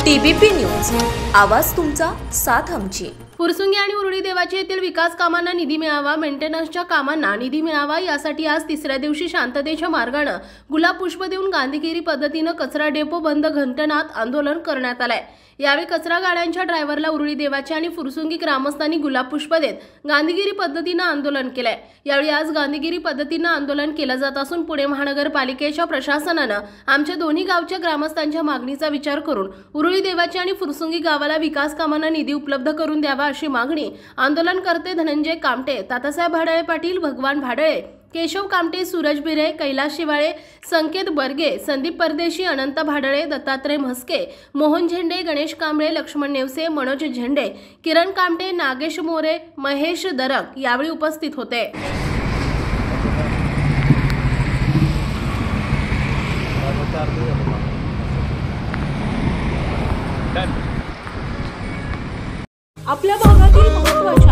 TBP news, आवाज तुमचा, साथ आमची। फुरसुंगी आणि उरुळी देवाची येथील विकास कामांना निधी मिळावा, मेंटेनन्सच्या कामांना निधी मिळावा यासाठी आज तिसऱ्या दिवशी शांततेच्या मार्गाने गुलाब पुष्प देऊन गांधीगिरी पद्धतीने कचरा डेपो बंद घंटनाद आंदोलन करण्यात आले। यावेळी कचरा गाड्यांच्या ड्रायव्हरला उरुळी देवाचे आणि फुरसुंगी ग्रामस्थांनी गुलाब पुष्प देत गांधीगिरी पद्धतीने आंदोलन केले। यावेळी आज गांधीगिरी पद्धतीने आंदोलन केले जात असून पुणे महानगरपालिकेच्या प्रशासनाने आमच्या दोन्ही गावच्या ग्रामस्थांच्या मागणीचा विचार करून उरुळी देवाचे आणि फुरसुंगी गावाला विकास कामांना निधी उपलब्ध करून द्यावा अशी मागणी आंदोलनकर्ते धनंजय कामटे, तातासाहेब भाडळे पाटील, भगवान भाडळे, केशव कामटे, सूरज बिरे, कैलास शिवाळे, संकेत बर्गे, संदीप परदेशी, अनंत भाडळे, दत्तात्रय म्हस्के, मोहन झेंडे, गणेश कांबळे, लक्ष्मण नेवसे, मनोज झेंडे, किरण कामटे, नागेश मोरे, महेश दरक यावेळी उपस्थित होते। आपल्या भागातील महत्त्वाच्या